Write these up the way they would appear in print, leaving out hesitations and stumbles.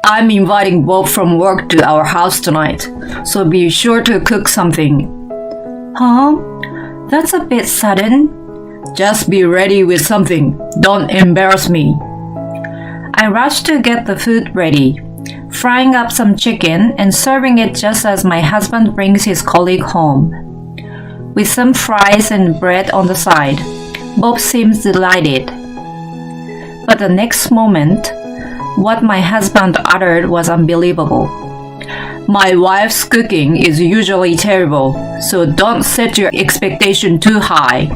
I'm inviting Bob from work to our house tonight, so be sure to cook something. Huh? That's a bit sudden. Just be ready with something. Don't embarrass me. I rushed to get the food ready, frying up some chicken and serving it just as my husband brings his colleague home. With some fries and bread on the side, Bob seems delighted. But the next moment, what my husband uttered was unbelievable. My wife's cooking is usually terrible, so don't set your expectation too high.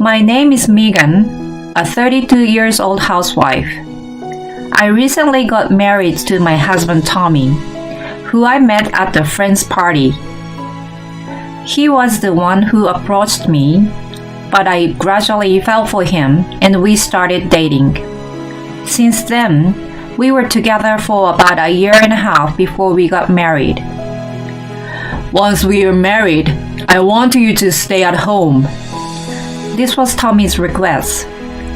My name is Megan, a 32 years old housewife. I recently got married to my husband Tommy, who I met at a friend's party. He was the one who approached me, but I gradually fell for him and we started dating. Since then, we were together for about a year and a half before we got married. Once we are married, I want you to stay at home. This was Tommy's request,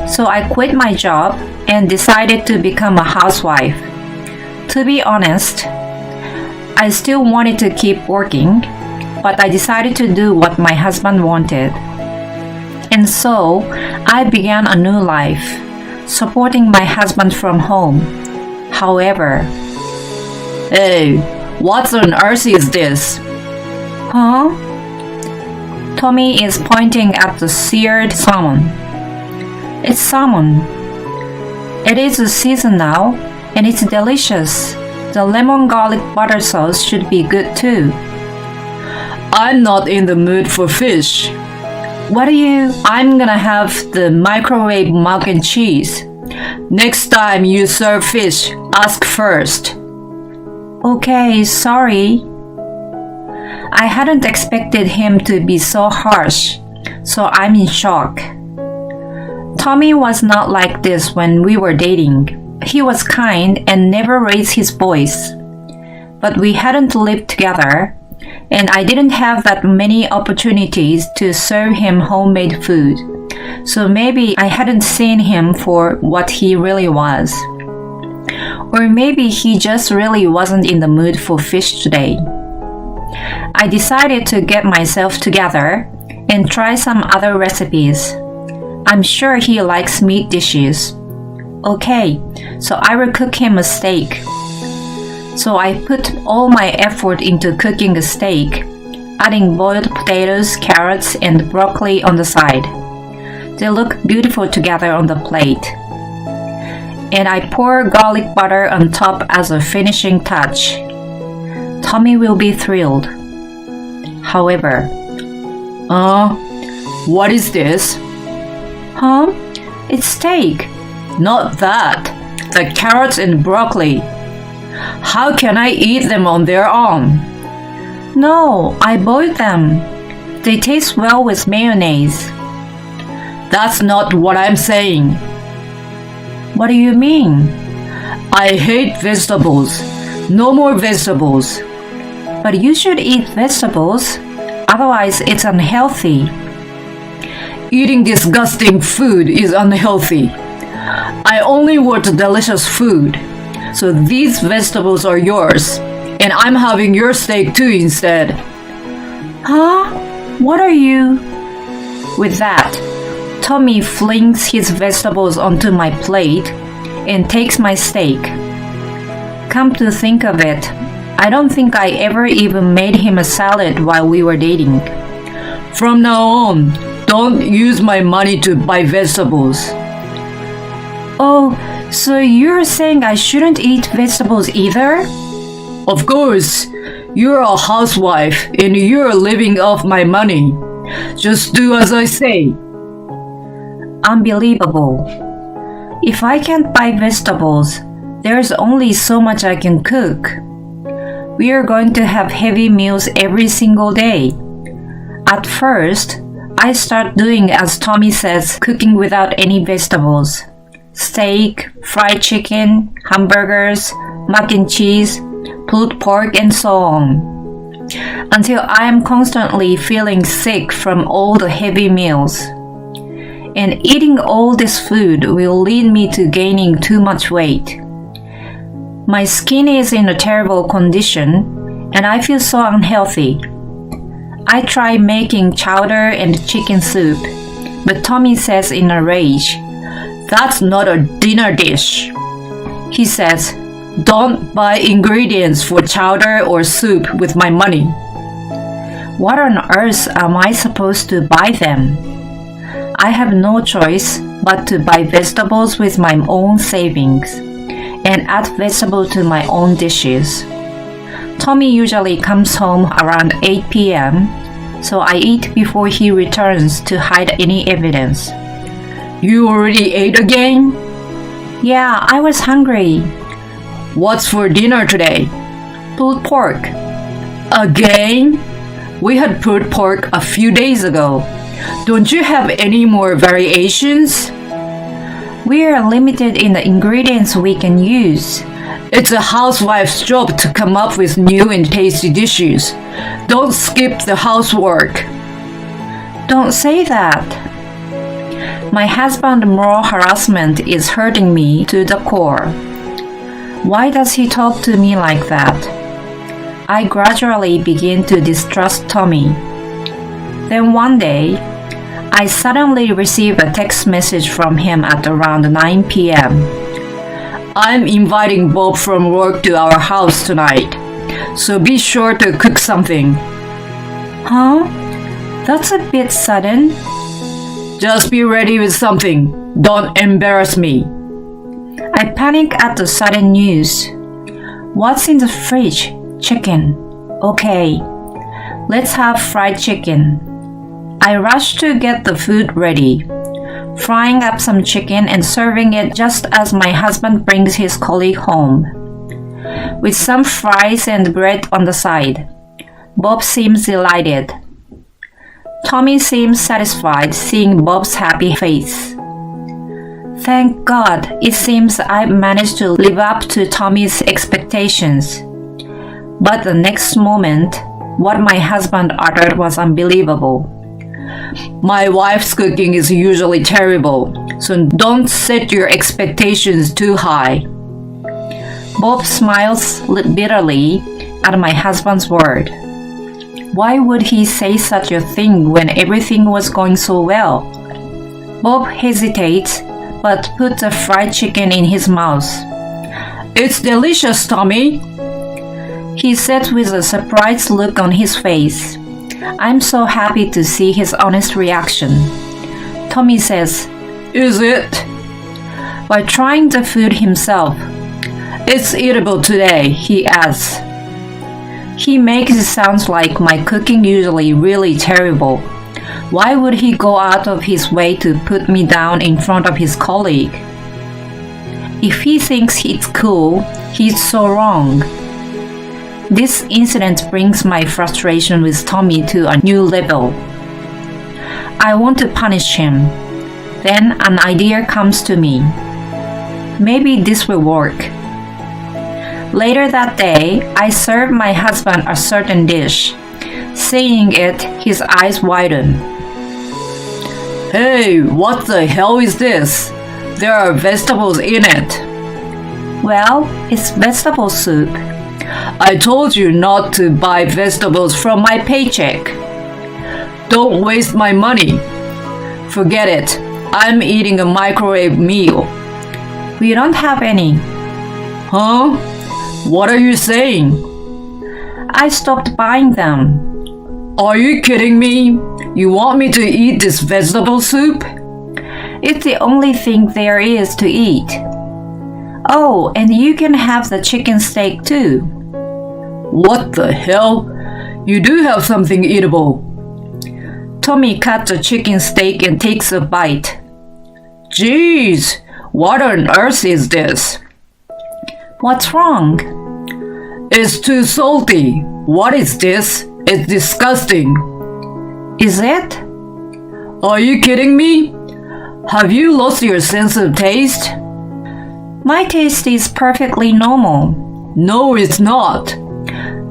so I quit my job and decided to become a housewife. To be honest, I still wanted to keep working, but I decided to do what my husband wanted. And so, I began a new life, supporting my husband from home. However, Hey, what on earth is this? huh? Tommy is pointing at the seared salmon. It's salmon. It is the season now, and it's delicious. The lemon garlic butter sauce should be good too. I'm not in the mood for fish. What are you? I'm gonna have the microwave mac and cheese. Next time you serve fish, ask first. Okay, sorry. I hadn't expected him to be so harsh, so I'm in shock. Tommy was not like this when we were dating. He was kind and never raised his voice. But we hadn't lived together, and I didn't have that many opportunities to serve him homemade food. So maybe I hadn't seen him for what he really was. Or maybe he just really wasn't in the mood for fish today. I decided to get myself together and try some other recipes. I'm sure he likes meat dishes. Okay, so I will cook him a steak. So I put all my effort into cooking a steak, adding boiled potatoes, carrots, and broccoli on the side. They look beautiful together on the plate. And I pour garlic butter on top as a finishing touch. Tommy will be thrilled. However, What is this? huh? It's steak. Not that. The carrots and broccoli. How can I eat them on their own? No, I boiled them. They taste well with mayonnaise. That's not what I'm saying. What do you mean? I hate vegetables. No more vegetables. But you should eat vegetables, otherwise it's unhealthy. Eating disgusting food is unhealthy. I only want delicious food. So these vegetables are yours, and I'm having your steak too instead. Huh? What are you? With that, Tommy flings his vegetables onto my plate and takes my steak. Come to think of it, I don't think I ever even made him a salad while we were dating. From now on, don't use my money to buy vegetables. Oh, so you're saying I shouldn't eat vegetables either? Of course, you're a housewife and you're living off my money. Just do as I say. Unbelievable. If I can't buy vegetables, there's only so much I can cook. We are going to have heavy meals every single day. At first, I start doing as Tommy says, cooking without any vegetables. Steak, fried chicken, hamburgers, mac and cheese, pulled pork, and so on. Until I am constantly feeling sick from all the heavy meals. And eating all this food will lead me to gaining too much weight. My skin is in a terrible condition, and I feel so unhealthy. I try making chowder and chicken soup, but Tommy says in a rage, "That's not a dinner dish." He says, "Don't buy ingredients for chowder or soup with my money." "What on earth am I supposed to buy them?" I have no choice but to buy vegetables with my own savings and add vegetables to my own dishes. Tommy usually comes home around 8 p.m., so I eat before he returns to hide any evidence. "You already ate again?" Yeah, I was hungry. "What's for dinner today?" Pulled pork. Again? We had pulled pork a few days ago. Don't you have any more variations? We are limited in the ingredients we can use. It's a housewife's job to come up with new and tasty dishes. Don't skip the housework. Don't say that. My husband's moral harassment is hurting me to the core. Why does he talk to me like that? I gradually begin to distrust Tommy. Then one day, I suddenly receive a text message from him at around 9 p.m. "I'm inviting Bob from work to our house tonight, so be sure to cook something." Huh? That's a bit sudden. "Just be ready with something. Don't embarrass me." I panic at the sudden news. What's in the fridge? Chicken. Okay, let's have fried chicken. I rush to get the food ready, frying up some chicken and serving it just as my husband brings his colleague home, with some fries and bread on the side. Bob seems delighted. Tommy seems satisfied seeing Bob's happy face. Thank God, it seems I've managed to live up to Tommy's expectations. But the next moment, what my husband uttered was unbelievable. "My wife's cooking is usually terrible, so don't set your expectations too high." Bob smiles bitterly at my husband's word. Why would he say such a thing when everything was going so well? Bob hesitates, but puts a fried chicken in his mouth. "It's delicious, Tommy," he said with a surprised look on his face. I'm so happy to see his honest reaction. Tommy says, "Is it?" while trying the food himself. "It's eatable today," he adds. He makes it sound like my cooking usually really terrible. Why would he go out of his way to put me down in front of his colleague? If he thinks it's cool, he's so wrong. This incident brings my frustration with Tommy to a new level. I want to punish him. Then an idea comes to me. Maybe this will work. Later that day, I served my husband a certain dish. Seeing it, his eyes widen. "Hey, what the hell is this? There are vegetables in it." Well, it's vegetable soup. "I told you not to buy vegetables from my paycheck. Don't waste my money." "Forget it. I'm eating a microwave meal." We don't have any. "Huh? What are you saying?" I stopped buying them. "Are you kidding me? You want me to eat this vegetable soup?" It's the only thing there is to eat. Oh, and you can have the chicken steak too. "What the hell? You do have something eatable." Tommy cuts the chicken steak and takes a bite. "Geez, what on earth is this?" What's wrong? "It's too salty. What is this? It's disgusting." Is it? "Are you kidding me? Have you lost your sense of taste?" My taste is perfectly normal. "No, it's not.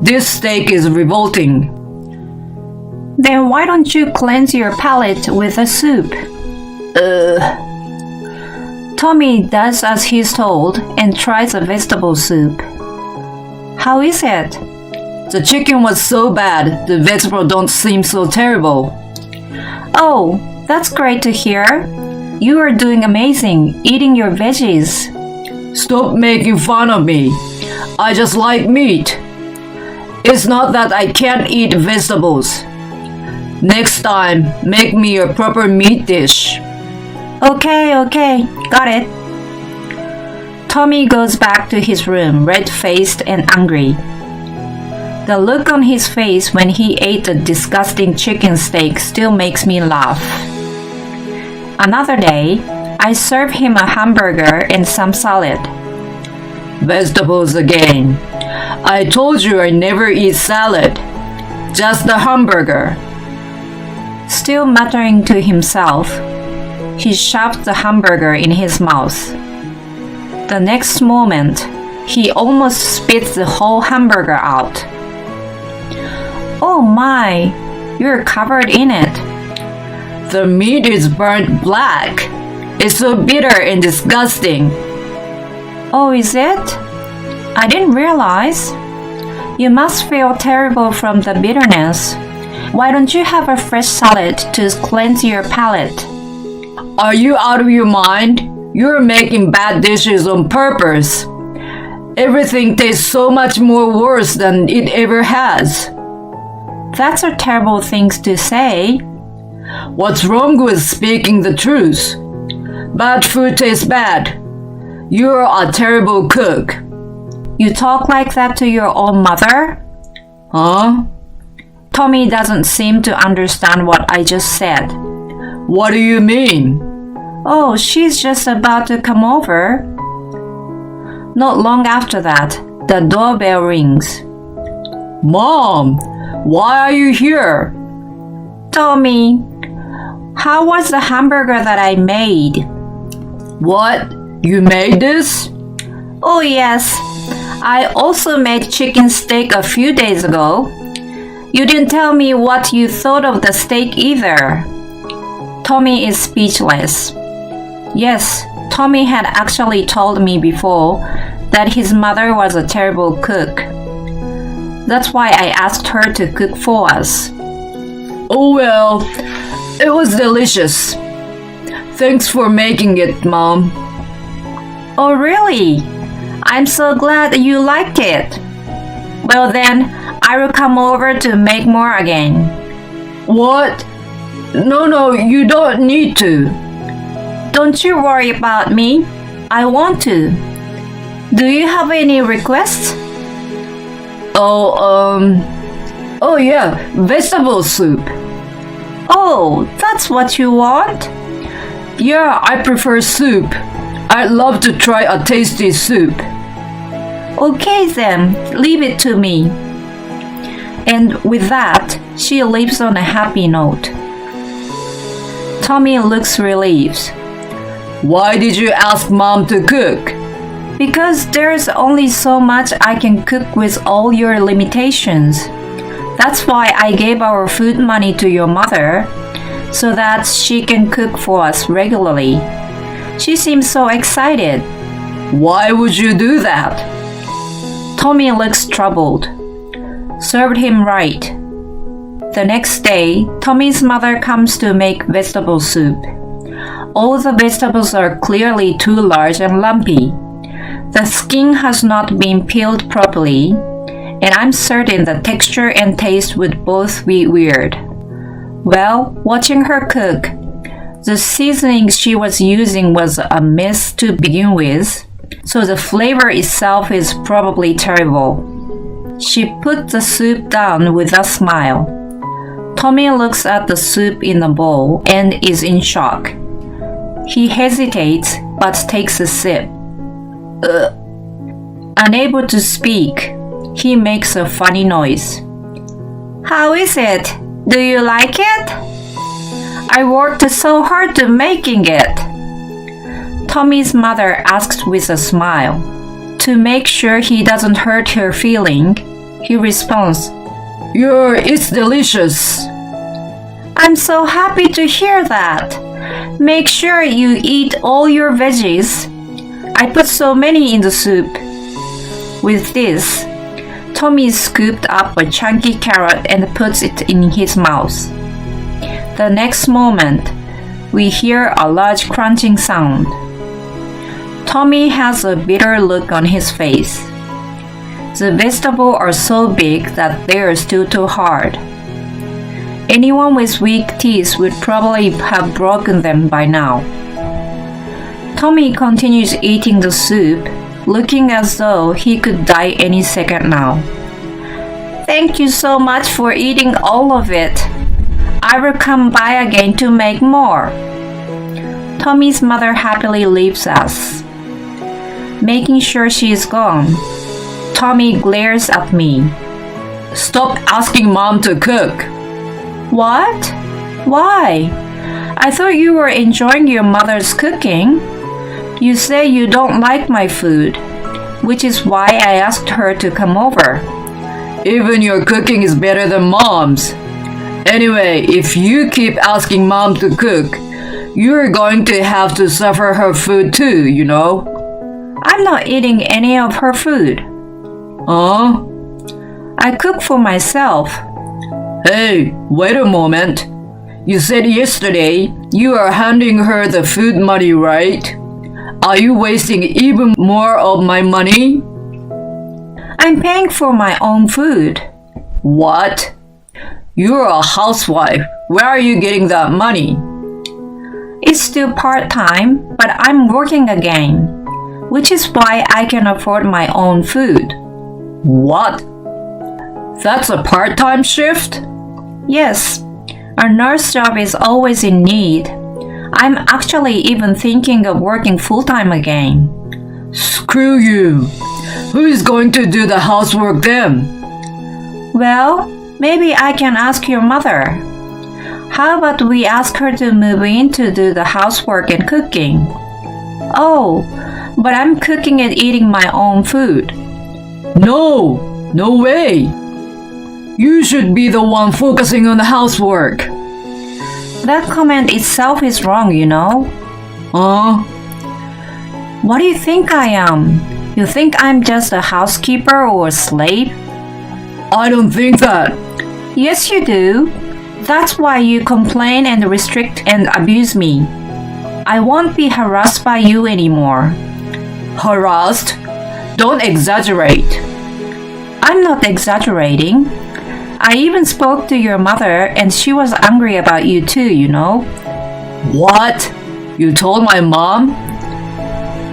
This steak is revolting." Then why don't you cleanse your palate with a soup? Tommy does as he's told and tries a vegetable soup. How is it? The chicken was so bad, the vegetables don't seem so terrible. Oh, that's great to hear. You are doing amazing, eating your veggies. Stop making fun of me. I just like meat. It's not that I can't eat vegetables. Next time, make me a proper meat dish. Okay, got it. Tommy goes back to his room, red-faced and angry. The look on his face when he ate the disgusting chicken steak still makes me laugh. Another day, I serve him a hamburger and some salad. Vegetables again. I told you I never eat salad. Just the hamburger. Still muttering to himself, he shoved the hamburger in his mouth. The next moment, he almost spit the whole hamburger out. Oh my, you're covered in it. The meat is burnt black. It's so bitter and disgusting. Oh, is it? I didn't realize. You must feel terrible from the bitterness. Why don't you have a fresh salad to cleanse your palate? Are you out of your mind? You're making bad dishes on purpose. Everything tastes so much more worse than it ever has. That's a terrible thing to say. What's wrong with speaking the truth? Bad food tastes bad. You're a terrible cook. You talk like that to your own mother? Huh? Tommy doesn't seem to understand what I just said. What do you mean? Oh, she's just about to come over. Not long after that, the doorbell rings. Mom, why are you here? Tommy, how was the hamburger that I made? What? You made this? Oh yes, I also made chicken steak a few days ago. You didn't tell me what you thought of the steak either. Tommy is speechless. Yes, Tommy had actually told me before that his mother was a terrible cook. That's why I asked her to cook for us. Oh well, it was delicious. Thanks for making it, Mom. Oh really? I'm so glad you liked it. Well then, I will come over to make more again. What? No, you don't need to. Don't you worry about me. I want to. Do you have any requests? Oh yeah, vegetable soup. Oh, that's what you want? Yeah, I prefer soup. I'd love to try a tasty soup. Okay then, leave it to me. And with that, she leaves on a happy note. Tommy looks relieved. Why did you ask Mom to cook? Because there's only so much I can cook with all your limitations. That's why I gave our food money to your mother, so that she can cook for us regularly. She seems so excited. Why would you do that? Tommy looks troubled. Served him right. The next day, Tommy's mother comes to make vegetable soup. All the vegetables are clearly too large and lumpy. The skin has not been peeled properly, and I'm certain the texture and taste would both be weird. Well, watching her cook, the seasoning she was using was a mess to begin with, so the flavor itself is probably terrible. She put the soup down with a smile. Tommy looks at the soup in the bowl and is in shock. He hesitates but takes a sip. Unable to speak, he makes a funny noise. How is it? Do you like it? I worked so hard to making it. Tommy's mother asks with a smile. To make sure he doesn't hurt her feeling, he responds, It's delicious. I'm so happy to hear that. Make sure you eat all your veggies. I put so many in the soup. With this, Tommy scooped up a chunky carrot and puts it in his mouth. The next moment, we hear a large crunching sound. Tommy has a bitter look on his face. The vegetables are so big that they are still too hard. Anyone with weak teeth would probably have broken them by now. Tommy continues eating the soup, looking as though he could die any second now. Thank you so much for eating all of it. I will come by again to make more. Tommy's mother happily leaves us. Making sure she is gone, Tommy glares at me. Stop asking Mom to cook. What? Why? I thought you were enjoying your mother's cooking. You say you don't like my food, which is why I asked her to come over. Even your cooking is better than Mom's. Anyway, if you keep asking Mom to cook, you're going to have to suffer her food too, you know. I'm not eating any of her food. Huh? I cook for myself. Hey, wait a moment. You said yesterday you are handing her the food money, right? Are you wasting even more of my money? I'm paying for my own food. What? You're a housewife. Where are you getting that money? It's still part-time, but I'm working again, which is why I can afford my own food. What? That's a part-time shift? Yes, a nurse job is always in need. I'm actually even thinking of working full-time again. Screw you. Who is going to do the housework then? Well, maybe I can ask your mother. How about we ask her to move in to do the housework and cooking? Oh, but I'm cooking and eating my own food. No, no way. You should be the one focusing on the housework. That comment itself is wrong, you know. What do you think I am? You think I'm just a housekeeper or a slave? I don't think that. Yes, you do. That's why you complain and restrict and abuse me. I won't be harassed by you anymore. Harassed? Don't exaggerate. I'm not exaggerating. I even spoke to your mother and she was angry about you too, you know. What? You told my mom?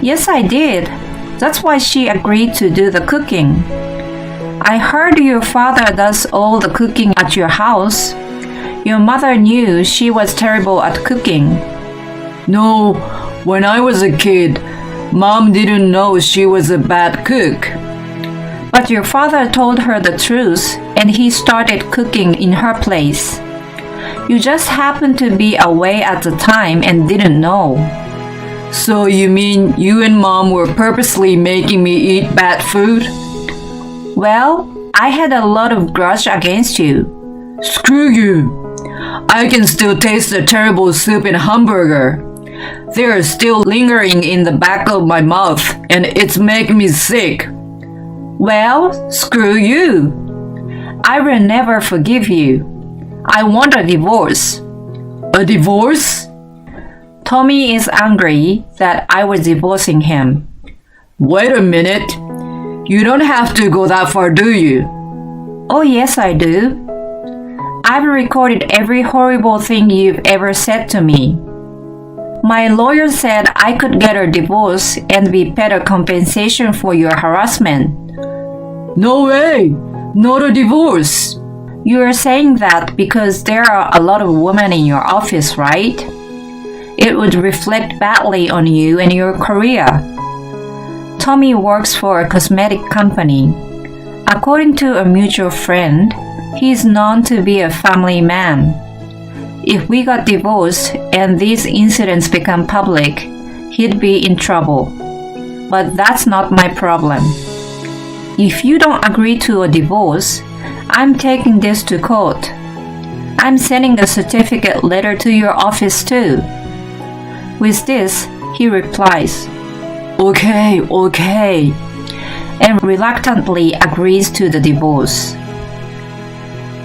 Yes, I did. That's why she agreed to do the cooking. I heard your father does all the cooking at your house. Your mother knew she was terrible at cooking. No, when I was a kid, Mom didn't know she was a bad cook. But your father told her the truth and he started cooking in her place. You just happened to be away at the time and didn't know. So you mean you and Mom were purposely making me eat bad food? Well, I had a lot of grudge against you. Screw you. I can still taste the terrible soup and hamburger. They are still lingering in the back of my mouth and it's making me sick. Well, screw you. I will never forgive you. I want a divorce. A divorce? Tommy is angry that I was divorcing him. Wait a minute. You don't have to go that far, do you? Oh, yes, I do. I've recorded every horrible thing you've ever said to me. My lawyer said I could get a divorce and be paid a compensation for your harassment. No way! Not a divorce! You are saying that because there are a lot of women in your office, right? It would reflect badly on you and your career. Tommy works for a cosmetic company. According to a mutual friend, he is known to be a family man. If we got divorced and these incidents become public, he'd be in trouble. But that's not my problem. If you don't agree to a divorce, I'm taking this to court. I'm sending a certificate letter to your office too. With this, he replies, Okay, okay. and reluctantly agrees to the divorce.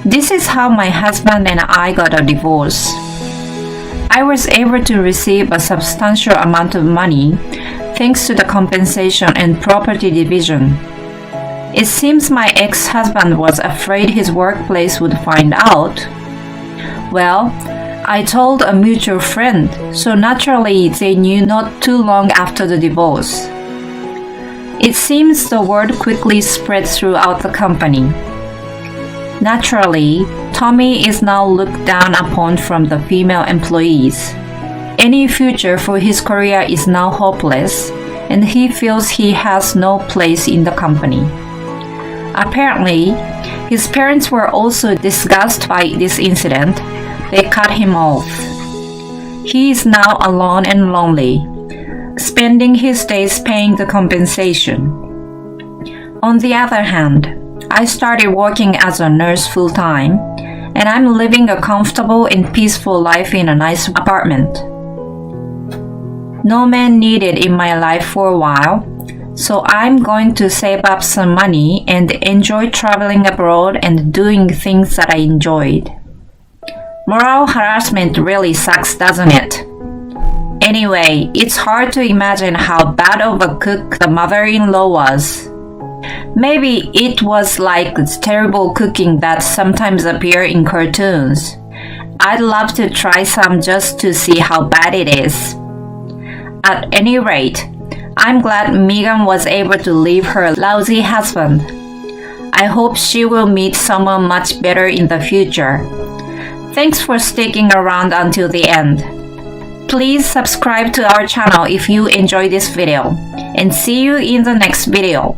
This is how my husband and I got a divorce. I was able to receive a substantial amount of money thanks to the compensation and property division. It seems my ex-husband was afraid his workplace would find out. Well, I told a mutual friend, so naturally they knew not too long after the divorce. It seems the word quickly spread throughout the company. Naturally, Tommy is now looked down upon from the female employees. Any future for his career is now hopeless, and he feels he has no place in the company. Apparently, his parents were also disgusted by this incident. They cut him off. He is now alone and lonely, spending his days paying the compensation. On the other hand, I started working as a nurse full-time, and I'm living a comfortable and peaceful life in a nice apartment. No man needed in my life for a while, so I'm going to save up some money and enjoy traveling abroad and doing things that I enjoyed. Moral harassment really sucks, doesn't it? Anyway, it's hard to imagine how bad of a cook the mother-in-law was. Maybe it was like terrible cooking that sometimes appear in cartoons. I'd love to try some just to see how bad it is. At any rate, I'm glad Megan was able to leave her lousy husband. I hope she will meet someone much better in the future. Thanks for sticking around until the end. Please subscribe to our channel if you enjoyed this video, and see you in the next video.